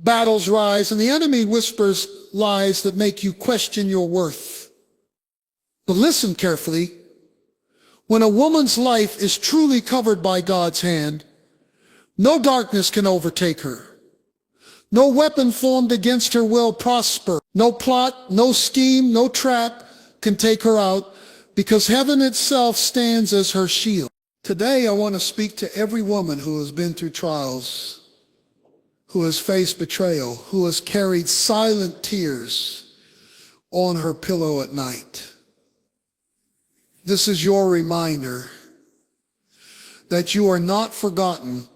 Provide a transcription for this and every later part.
Battles rise, and the enemy whispers lies that make you question your worth. But listen carefully. When a woman's life is truly covered by God's hand, no darkness can overtake her. No weapon formed against her will prosper. No plot, no scheme, no trap can take her out, because heaven itself stands as her shield. Today I want to speak to every woman who has been through trials, who has faced betrayal, who has carried silent tears on her pillow at night. This is your reminder that you are not forgotten.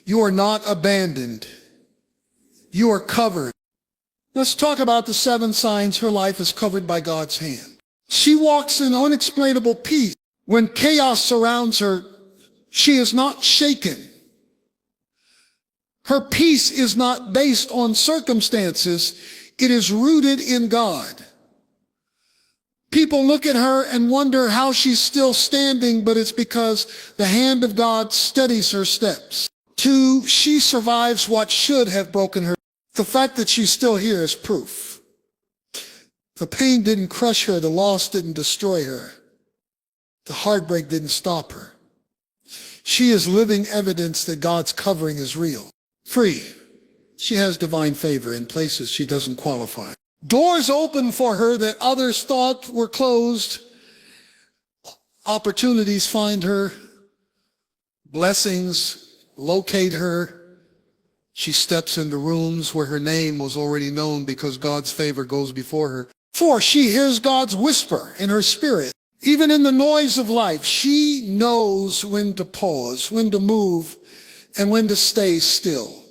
You are not abandoned. You are covered. Let's talk about the 7 signs her life is covered by God's hand. She walks in unexplainable peace. When chaos surrounds her, she is not shaken. Her peace is not based on circumstances. It is rooted in God. People look at her and wonder how she's still standing, but it's because the hand of God steadies her steps. 2, she survives what should have broken her. The fact that she's still here is proof. The pain didn't crush her. The loss didn't destroy her. The heartbreak didn't stop her. She is living evidence that God's covering is real. 3, she has divine favor in places she doesn't qualify. Doors open for her that others thought were closed. Opportunities find her. Blessings locate her. She steps into rooms where her name was already known because God's favor goes before her. 4, she hears God's whisper in her spirit. Even in the noise of life, she knows when to pause, when to move, and when to stay still.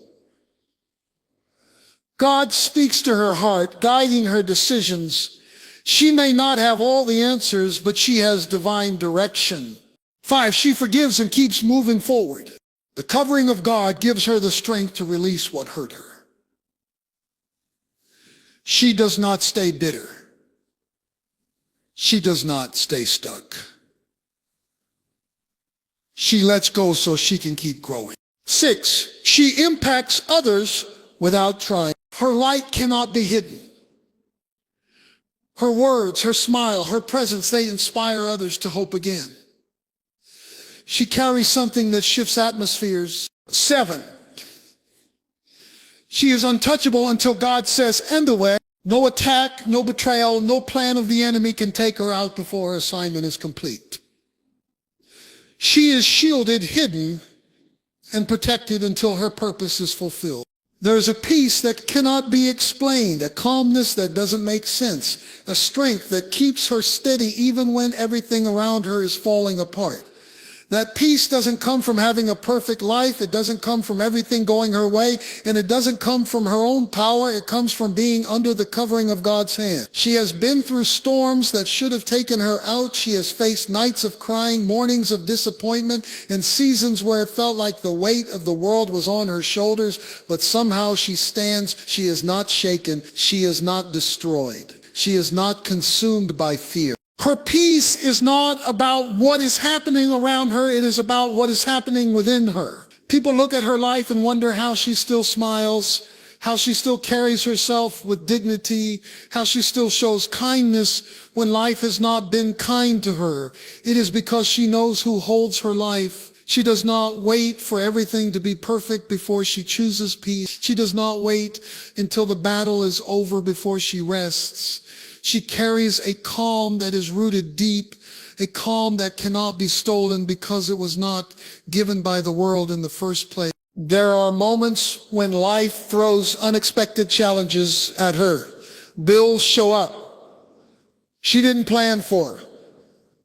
God speaks to her heart, guiding her decisions. She may not have all the answers, but she has divine direction. 5, she forgives and keeps moving forward. The covering of God gives her the strength to release what hurt her. She does not stay bitter. She does not stay stuck. She lets go so she can keep growing. 6, she impacts others without trying. Her light cannot be hidden. Her words, her smile, her presence, they inspire others to hope again. She carries something that shifts atmospheres. 7, she is untouchable until God says, end the way. No attack, no betrayal, no plan of the enemy can take her out before her assignment is complete. She is shielded, hidden, and protected until her purpose is fulfilled. There is a peace that cannot be explained, a calmness that doesn't make sense, a strength that keeps her steady even when everything around her is falling apart. That peace doesn't come from having a perfect life. It doesn't come from everything going her way. And it doesn't come from her own power. It comes from being under the covering of God's hand. She has been through storms that should have taken her out. She has faced nights of crying, mornings of disappointment, and seasons where it felt like the weight of the world was on her shoulders. But somehow she stands. She is not shaken. She is not destroyed. She is not consumed by fear. Her peace is not about what is happening around her. It is about what is happening within her. People look at her life and wonder how she still smiles, how she still carries herself with dignity, how she still shows kindness when life has not been kind to her. It is because she knows who holds her life. She does not wait for everything to be perfect before she chooses peace. She does not wait until the battle is over before she rests. She carries a calm that is rooted deep, a calm that cannot be stolen because it was not given by the world in the first place. There are moments when life throws unexpected challenges at her. Bills show up she didn't plan for.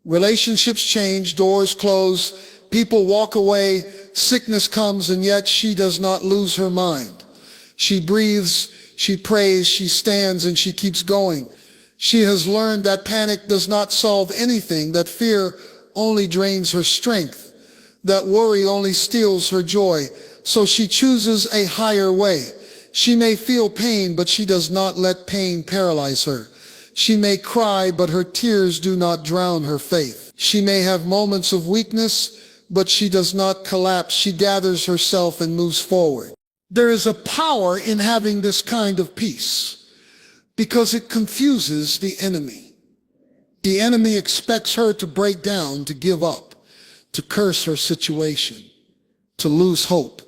Relationships change, doors close, people walk away, sickness comes, and yet she does not lose her mind. She breathes, she prays, she stands, and she keeps going. She has learned that panic does not solve anything, that fear only drains her strength, that worry only steals her joy. So she chooses a higher way. She may feel pain, but she does not let pain paralyze her. She may cry, but her tears do not drown her faith. She may have moments of weakness, but she does not collapse. She gathers herself and moves forward. There is a power in having this kind of peace because it confuses the enemy. The enemy expects her to break down, to give up, to curse her situation, to lose hope.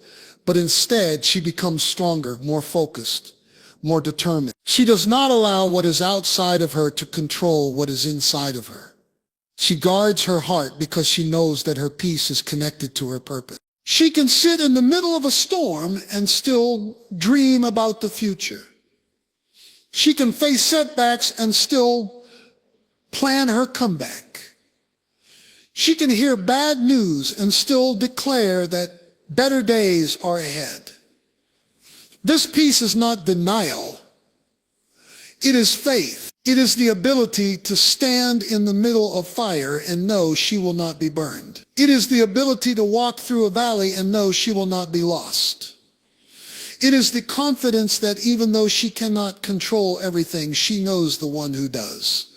But instead, she becomes stronger, more focused, more determined. She does not allow what is outside of her to control what is inside of her. She guards her heart because she knows that her peace is connected to her purpose. She can sit in the middle of a storm and still dream about the future. She can face setbacks and still plan her comeback. She can hear bad news and still declare that better days are ahead. This peace is not denial. It is faith. It is the ability to stand in the middle of fire and know she will not be burned. It is the ability to walk through a valley and know she will not be lost. It is the confidence that even though she cannot control everything, she knows the one who does.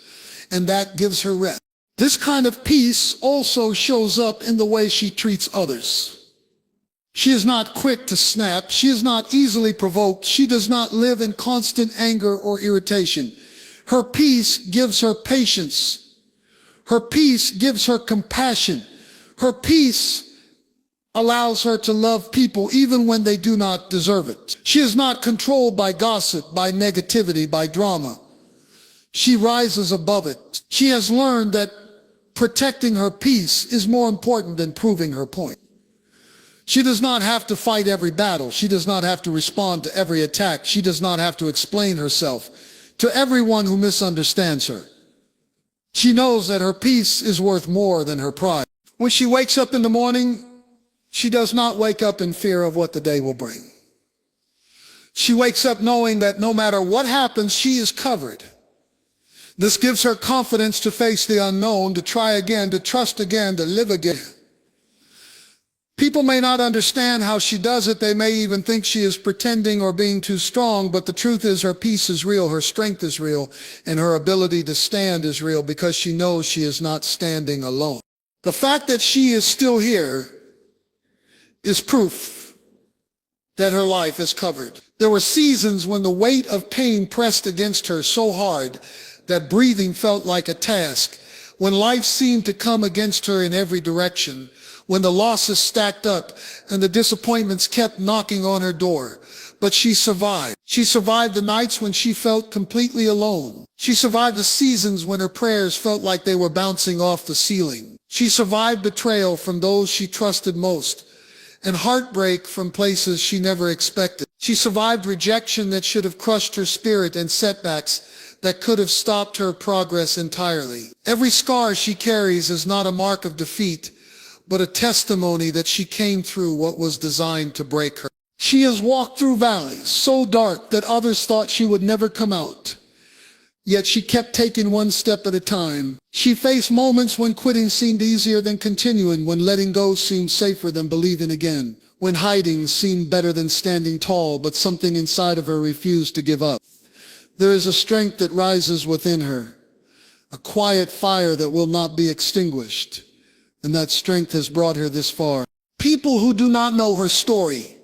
And that gives her rest. This kind of peace also shows up in the way she treats others. She is not quick to snap. She is not easily provoked. She does not live in constant anger or irritation. Her peace gives her patience. Her peace gives her compassion. Her peace allows her to love people even when they do not deserve it. She is not controlled by gossip, by negativity, by drama. She rises above it. She has learned that protecting her peace is more important than proving her point. She does not have to fight every battle. She does not have to respond to every attack. She does not have to explain herself to everyone who misunderstands her. She knows that her peace is worth more than her pride. When she wakes up in the morning, she does not wake up in fear of what the day will bring. She wakes up knowing that no matter what happens, she is covered. This gives her confidence to face the unknown, to try again, to trust again, to live again. People may not understand how she does it. They may even think she is pretending or being too strong, but the truth is her peace is real, her strength is real, and her ability to stand is real because she knows she is not standing alone. The fact that she is still here is proof that her life is covered. There were seasons when the weight of pain pressed against her so hard that breathing felt like a task, when life seemed to come against her in every direction, when the losses stacked up and the disappointments kept knocking on her door. But she survived. She survived the nights when she felt completely alone. She survived the seasons when her prayers felt like they were bouncing off the ceiling. She survived betrayal from those she trusted most and heartbreak from places she never expected. She survived rejection that should have crushed her spirit and setbacks that could have stopped her progress entirely. Every scar she carries is not a mark of defeat, but a testimony that she came through what was designed to break her. She has walked through valleys so dark that others thought she would never come out. Yet she kept taking one step at a time. She faced moments when quitting seemed easier than continuing, when letting go seemed safer than believing again, when hiding seemed better than standing tall, but something inside of her refused to give up. There is a strength that rises within her, a quiet fire that will not be extinguished. And that strength has brought her this far. People who do not know her story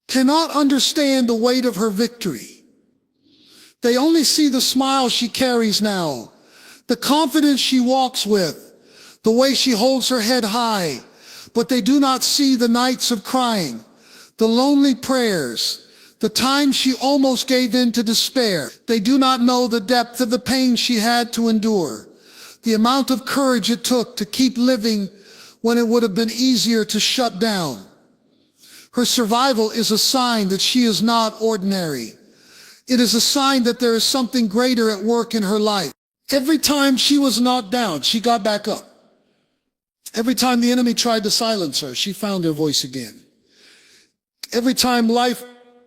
cannot understand the weight of her victory. They only see the smile she carries now, the confidence she walks with, the way she holds her head high, but they do not see the nights of crying, the lonely prayers, the times she almost gave in to despair. They do not know the depth of the pain she had to endure, the amount of courage it took to keep living when it would have been easier to shut down. Her survival is a sign that she is not ordinary. It is a sign that there is something greater at work in her life. Every time she was knocked down, she got back up. Every time the enemy tried to silence her, she found her voice again. Every time life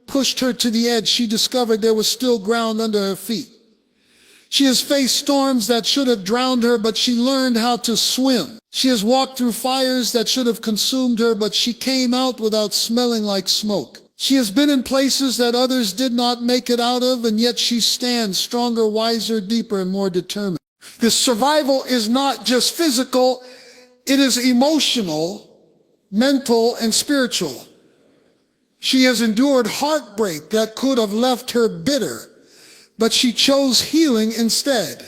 pushed her to the edge, she discovered there was still ground under her feet. She has faced storms that should have drowned her, but she learned how to swim. She has walked through fires that should have consumed her, but she came out without smelling like smoke. She has been in places that others did not make it out of, and yet she stands stronger, wiser, deeper, and more determined. This survival is not just physical, it is emotional, mental, and spiritual. She has endured heartbreak that could have left her bitter, but she chose healing instead.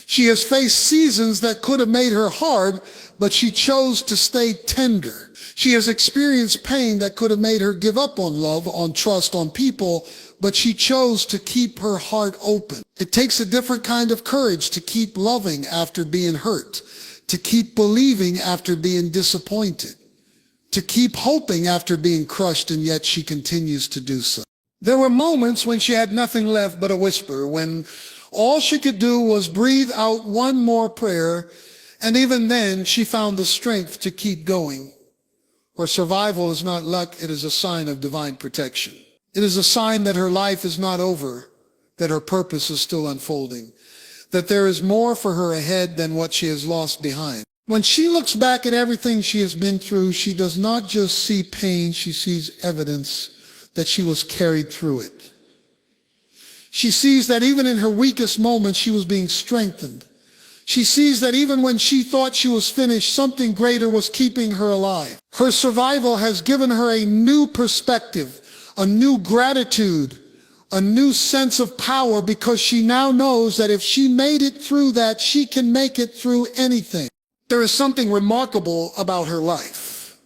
She has faced seasons that could have made her hard, but she chose to stay tender. She has experienced pain that could have made her give up on love, on trust, on people, but she chose to keep her heart open. It takes a different kind of courage to keep loving after being hurt, to keep believing after being disappointed, to keep hoping after being crushed, and yet she continues to do so. There were moments when she had nothing left but a whisper, when all she could do was breathe out one more prayer, and even then she found the strength to keep going. Her survival is not luck, it is a sign of divine protection. It is a sign that her life is not over, that her purpose is still unfolding, that there is more for her ahead than what she has lost behind. When she looks back at everything she has been through, she does not just see pain, she sees evidence that she was carried through it. She sees that even in her weakest moments, she was being strengthened. She sees that even when she thought she was finished, something greater was keeping her alive. Her survival has given her a new perspective, a new gratitude, a new sense of power, because she now knows that if she made it through that, she can make it through anything. There is something remarkable about her life.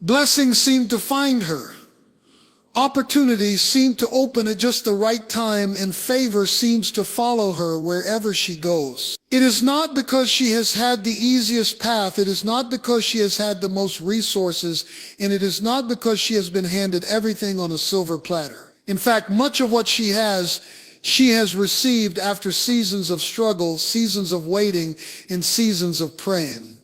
Blessings seem to find her. Opportunities seem to open at just the right time, and favor seems to follow her wherever she goes. It is not because she has had the easiest path. It is not because she has had the most resources. And it is not because she has been handed everything on a silver platter. In fact, much of what she has received after seasons of struggle, seasons of waiting, and seasons of praying.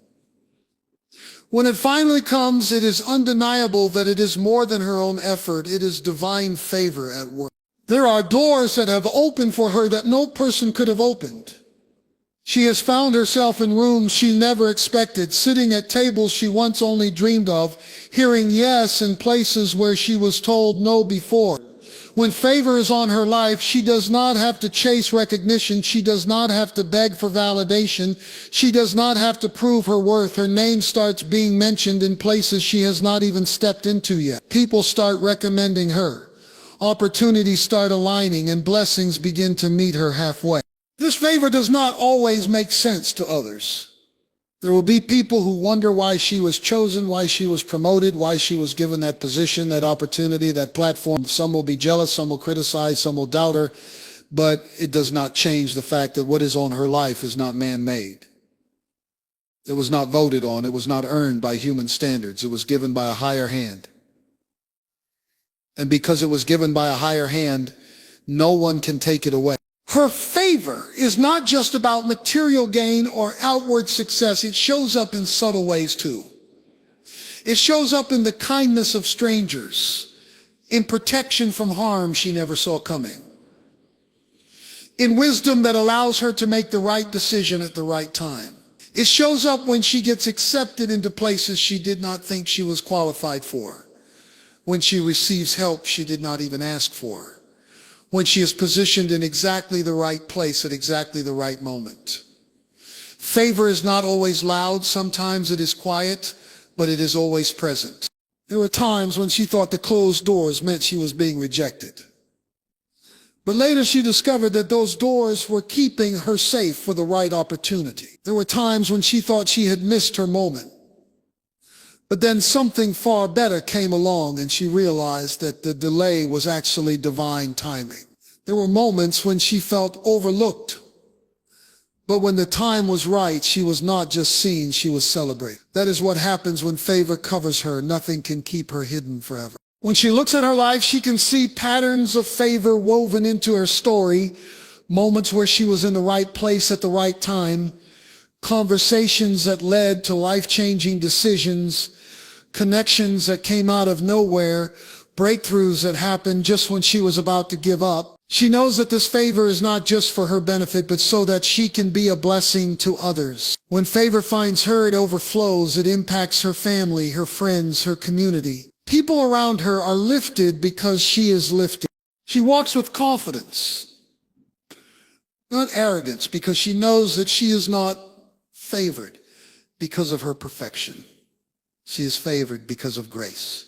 When it finally comes, it is undeniable that it is more than her own effort. It is divine favor at work. There are doors that have opened for her that no person could have opened. She has found herself in rooms she never expected, sitting at tables she once only dreamed of, hearing yes in places where she was told no before. When favor is on her life, she does not have to chase recognition. She does not have to beg for validation. She does not have to prove her worth. Her name starts being mentioned in places she has not even stepped into yet. People start recommending her. Opportunities start aligning, and blessings begin to meet her halfway. This favor does not always make sense to others. There will be people who wonder why she was chosen, why she was promoted, why she was given that position, that opportunity, that platform. Some will be jealous, some will criticize, some will doubt her, but it does not change the fact that what is on her life is not man-made. It was not voted on. It was not earned by human standards. It was given by a higher hand. And because it was given by a higher hand, no one can take it away. Her favor is not just about material gain or outward success. It shows up in subtle ways too. It shows up in the kindness of strangers, in protection from harm she never saw coming, in wisdom that allows her to make the right decision at the right time. It shows up when she gets accepted into places she did not think she was qualified for, when she receives help she did not even ask for, when she is positioned in exactly the right place at exactly the right moment. Favor is not always loud. Sometimes it is quiet, but it is always present. There were times when she thought the closed doors meant she was being rejected. But later she discovered that those doors were keeping her safe for the right opportunity. There were times when she thought she had missed her moment. But then something far better came along, and she realized that the delay was actually divine timing. There were moments when she felt overlooked. But when the time was right, she was not just seen, she was celebrated. That is what happens when favor covers her. Nothing can keep her hidden forever. When she looks at her life, she can see patterns of favor woven into her story, moments where she was in the right place at the right time, conversations that led to life-changing decisions, connections that came out of nowhere, breakthroughs that happened just when she was about to give up. She knows that this favor is not just for her benefit, but so that she can be a blessing to others. When favor finds her, it overflows. It impacts her family, her friends, her community. People around her are lifted because she is lifted. She walks with confidence, not arrogance, because she knows that she is not favored because of her perfection. She is favored because of grace.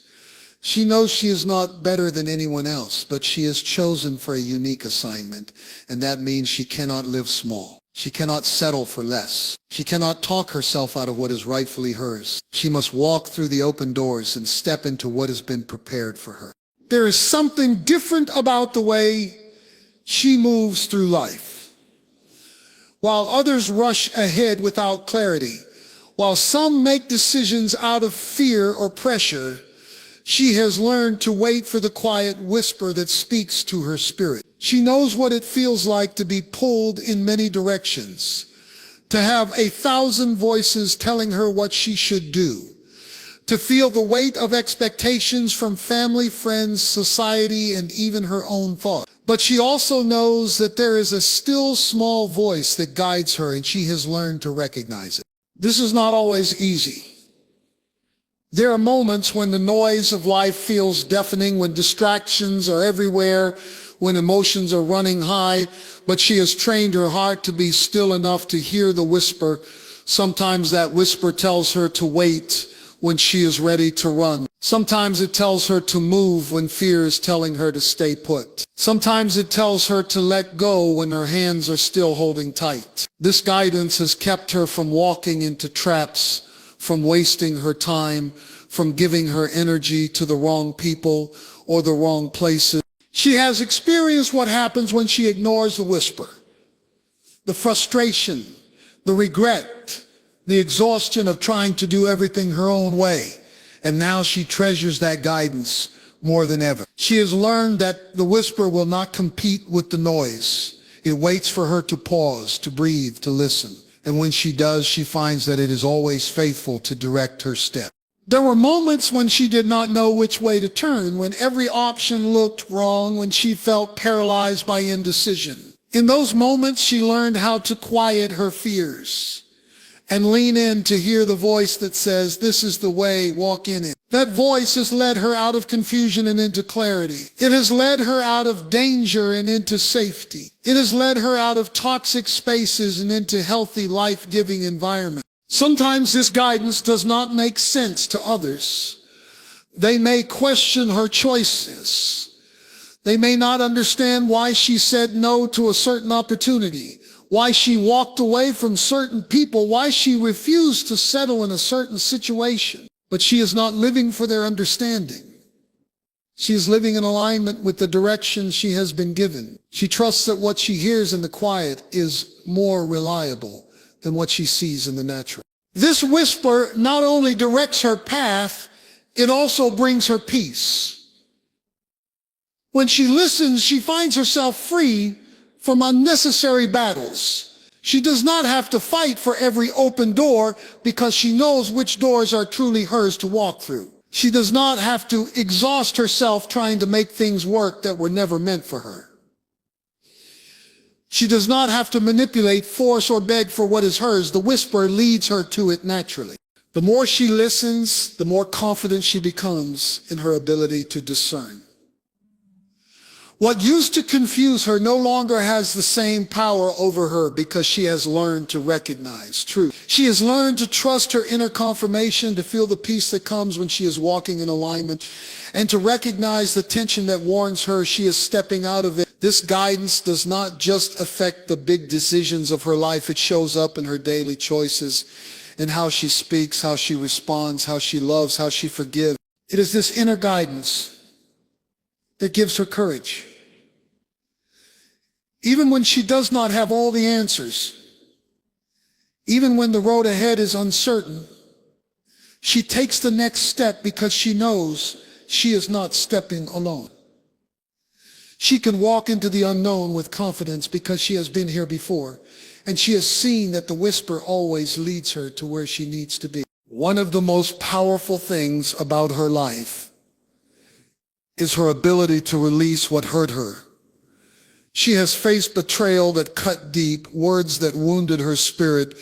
She knows she is not better than anyone else, but she is chosen for a unique assignment, and that means she cannot live small. She cannot settle for less. She cannot talk herself out of what is rightfully hers. She must walk through the open doors and step into what has been prepared for her. There is something different about the way she moves through life. While others rush ahead without clarity, while some make decisions out of fear or pressure, she has learned to wait for the quiet whisper that speaks to her spirit. She knows what it feels like to be pulled in many directions, to have 1,000 voices telling her what she should do, to feel the weight of expectations from family, friends, society, and even her own thoughts. But she also knows that there is a still small voice that guides her, and she has learned to recognize it. This is not always easy. There are moments when the noise of life feels deafening, when distractions are everywhere, when emotions are running high, but she has trained her heart to be still enough to hear the whisper. Sometimes that whisper tells her to wait when she is ready to run. Sometimes it tells her to move when fear is telling her to stay put. Sometimes it tells her to let go when her hands are still holding tight. This guidance has kept her from walking into traps, from wasting her time, from giving her energy to the wrong people or the wrong places. She has experienced what happens when she ignores the whisper. The frustration, the regret, the exhaustion of trying to do everything her own way. And now she treasures that guidance more than ever. She has learned that the whisper will not compete with the noise. It waits for her to pause, to breathe, to listen. And when she does, she finds that it is always faithful to direct her step. There were moments when she did not know which way to turn, when every option looked wrong, when she felt paralyzed by indecision. In those moments, she learned how to quiet her fears and lean in to hear the voice that says, "This is the way, walk in it." That voice has led her out of confusion and into clarity. It has led her out of danger and into safety. It has led her out of toxic spaces and into healthy, life-giving environments. Sometimes this guidance does not make sense to others. They may question her choices. They may not understand why she said no to a certain opportunity, why she walked away from certain people, why she refused to settle in a certain situation. But she is not living for their understanding. She is living in alignment with the direction she has been given. She trusts that what she hears in the quiet is more reliable than what she sees in the natural. This whisper not only directs her path, it also brings her peace. When she listens, she finds herself free from unnecessary battles. She does not have to fight for every open door because she knows which doors are truly hers to walk through. She does not have to exhaust herself trying to make things work that were never meant for her. She does not have to manipulate, force, or beg for what is hers. The whisper leads her to it naturally. The more she listens, the more confident she becomes in her ability to discern. What used to confuse her no longer has the same power over her because she has learned to recognize truth. She has learned to trust her inner confirmation, to feel the peace that comes when she is walking in alignment, and to recognize the tension that warns her she is stepping out of it. This guidance does not just affect the big decisions of her life. It shows up in her daily choices, in how she speaks, how she responds, how she loves, how she forgives. It is this inner guidance that gives her courage. Even when she does not have all the answers, even when the road ahead is uncertain, she takes the next step because she knows she is not stepping alone. She can walk into the unknown with confidence because she has been here before, and she has seen that the whisper always leads her to where she needs to be. One of the most powerful things about her life is her ability to release what hurt her. She has faced betrayal that cut deep, words that wounded her spirit,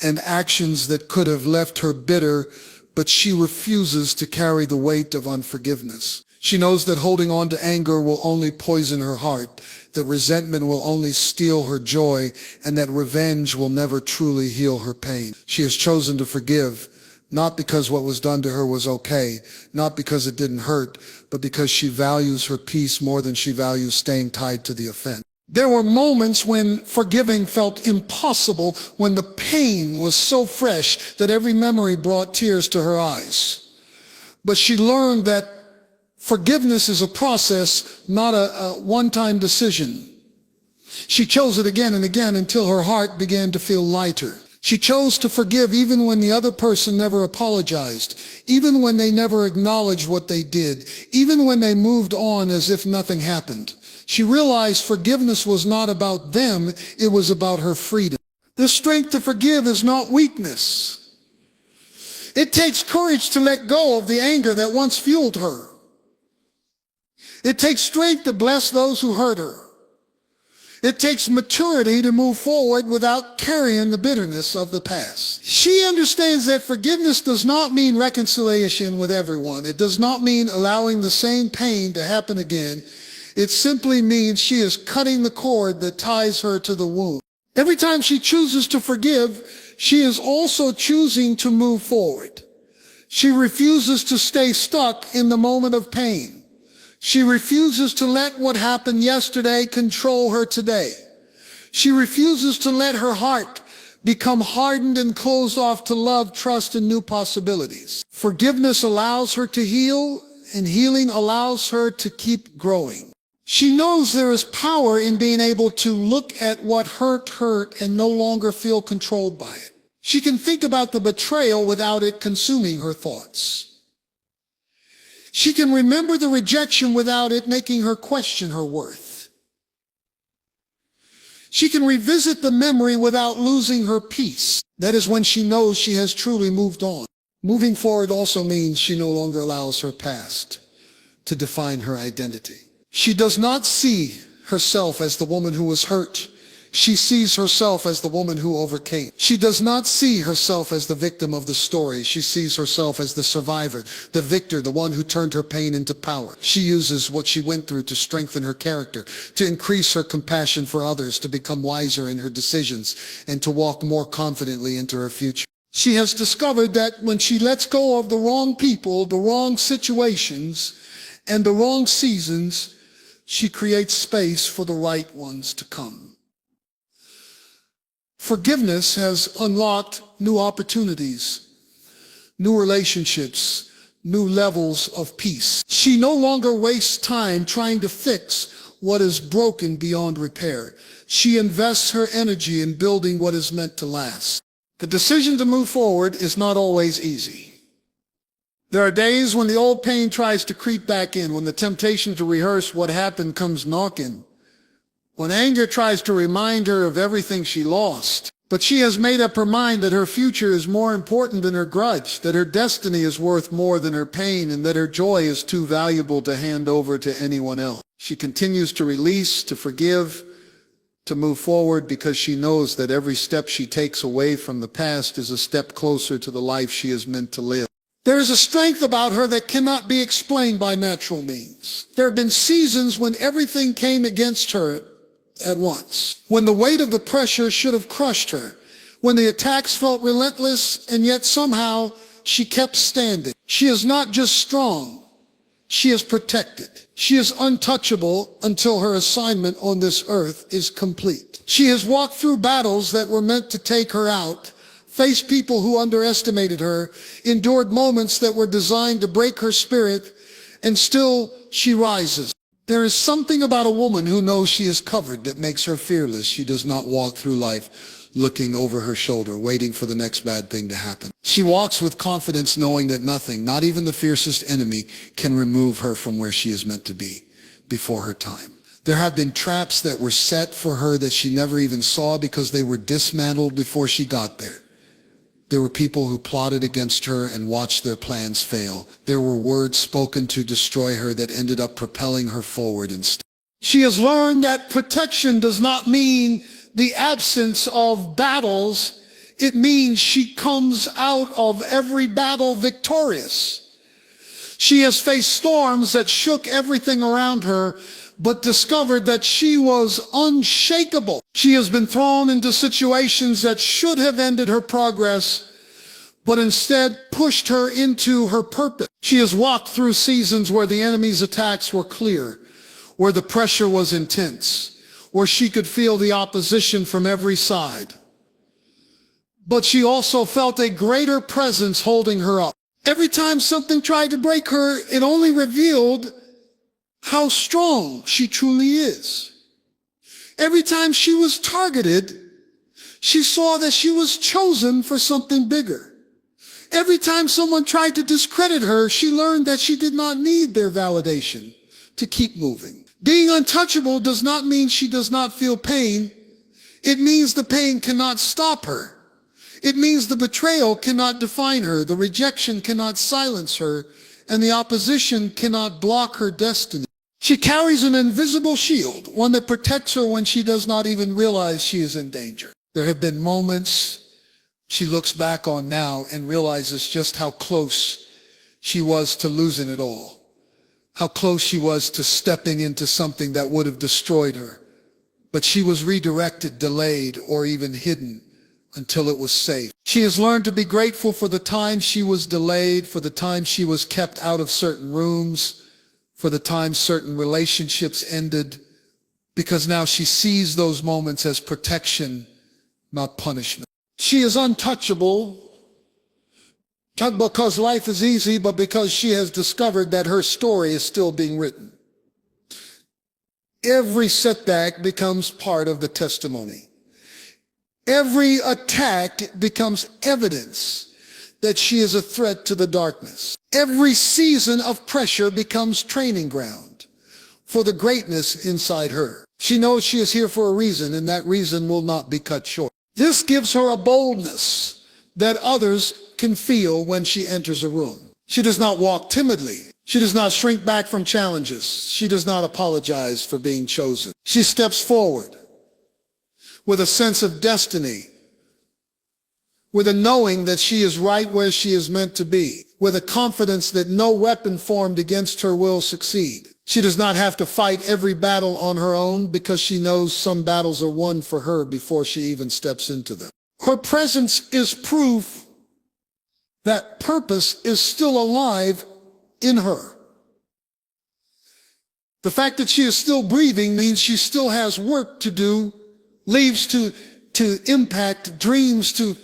and actions that could have left her bitter, but she refuses to carry the weight of unforgiveness. She knows that holding on to anger will only poison her heart, that resentment will only steal her joy, and that revenge will never truly heal her pain. She has chosen to forgive, Not because what was done to her was okay, not because it didn't hurt, but because she values her peace more than she values staying tied to the offense. There were moments when forgiving felt impossible, when the pain was so fresh that every memory brought tears to her eyes. But she learned that forgiveness is a process, not a one-time decision. She chose it again and again until her heart began to feel lighter. She chose to forgive even when the other person never apologized, even when they never acknowledged what they did, even when they moved on as if nothing happened. She realized forgiveness was not about them, it was about her freedom. The strength to forgive is not weakness. It takes courage to let go of the anger that once fueled her. It takes strength to bless those who hurt her. It takes maturity to move forward without carrying the bitterness of the past. She understands that forgiveness does not mean reconciliation with everyone. It does not mean allowing the same pain to happen again. It simply means she is cutting the cord that ties her to the wound. Every time she chooses to forgive, she is also choosing to move forward. She refuses to stay stuck in the moment of pain. She refuses to let what happened yesterday control her today. She refuses to let her heart become hardened and closed off to love, trust, and new possibilities. Forgiveness allows her to heal, and healing allows her to keep growing. She knows there is power in being able to look at what hurt and no longer feel controlled by it. She can think about the betrayal without it consuming her thoughts. She can remember the rejection without it making her question her worth. She can revisit the memory without losing her peace. That is when she knows she has truly moved on. Moving forward also means she no longer allows her past to define her identity. She does not see herself as the woman who was hurt. She sees herself as the woman who overcame. She does not see herself as the victim of the story. She sees herself as the survivor, the victor, the one who turned her pain into power. She uses what she went through to strengthen her character, to increase her compassion for others, to become wiser in her decisions, and to walk more confidently into her future. She has discovered that when she lets go of the wrong people, the wrong situations, and the wrong seasons, she creates space for the right ones to come. Forgiveness has unlocked new opportunities, new relationships, new levels of peace. She no longer wastes time trying to fix what is broken beyond repair. She invests her energy in building what is meant to last. The decision to move forward is not always easy. There are days when the old pain tries to creep back in, when the temptation to rehearse what happened comes knocking, when anger tries to remind her of everything she lost. But she has made up her mind that her future is more important than her grudge, that her destiny is worth more than her pain, and that her joy is too valuable to hand over to anyone else. She continues to release, to forgive, to move forward, because she knows that every step she takes away from the past is a step closer to the life she is meant to live. There is a strength about her that cannot be explained by natural means. There have been seasons when everything came against her at once, when the weight of the pressure should have crushed her, when the attacks felt relentless, and yet somehow she kept standing. She is not just strong, she is protected. She is untouchable until her assignment on this earth is complete. She has walked through battles that were meant to take her out, faced people who underestimated her, endured moments that were designed to break her spirit, and still she rises. There is something about a woman who knows she is covered that makes her fearless. She does not walk through life looking over her shoulder, waiting for the next bad thing to happen. She walks with confidence, knowing that nothing, not even the fiercest enemy, can remove her from where she is meant to be before her time. There have been traps that were set for her that she never even saw because they were dismantled before she got there. There were people who plotted against her and watched their plans fail. There were words spoken to destroy her that ended up propelling her forward instead. She has learned that protection does not mean the absence of battles. It means she comes out of every battle victorious. She has faced storms that shook everything around her, but discovered that she was unshakable. She has been thrown into situations that should have ended her progress, but instead pushed her into her purpose. She has walked through seasons where the enemy's attacks were clear, where the pressure was intense, where she could feel the opposition from every side. But she also felt a greater presence holding her up. Every time something tried to break her, it only revealed how strong she truly is. Every time she was targeted, she saw that she was chosen for something bigger. Every time someone tried to discredit her, she learned that she did not need their validation to keep moving. Being untouchable does not mean she does not feel pain. It means the pain cannot stop her. It means the betrayal cannot define her, the rejection cannot silence her, and the opposition cannot block her destiny. She carries an invisible shield, one that protects her when she does not even realize she is in danger. There have been moments she looks back on now and realizes just how close she was to losing it all, how close she was to stepping into something that would have destroyed her. But she was redirected, delayed, or even hidden until it was safe. She has learned to be grateful for the time she was delayed, for the time she was kept out of certain rooms, for the time certain relationships ended, because now she sees those moments as protection, not punishment. She is untouchable, not because life is easy, but because she has discovered that her story is still being written. Every setback becomes part of the testimony. Every attack becomes evidence that she is a threat to the darkness. Every season of pressure becomes training ground for the greatness inside her. She knows she is here for a reason, and that reason will not be cut short. This gives her a boldness that others can feel when she enters a room. She does not walk timidly. She does not shrink back from challenges. She does not apologize for being chosen. She steps forward with a sense of destiny, with a knowing that she is right where she is meant to be, with a confidence that no weapon formed against her will succeed. She does not have to fight every battle on her own because she knows some battles are won for her before she even steps into them. Her presence is proof that purpose is still alive in her. The fact that she is still breathing means she still has work to do, lives to impact, dreams to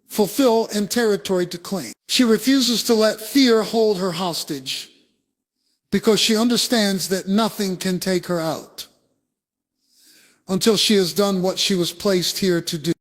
fulfill, and territory to claim. She refuses to let fear hold her hostage because she understands that nothing can take her out until she has done what she was placed here to do.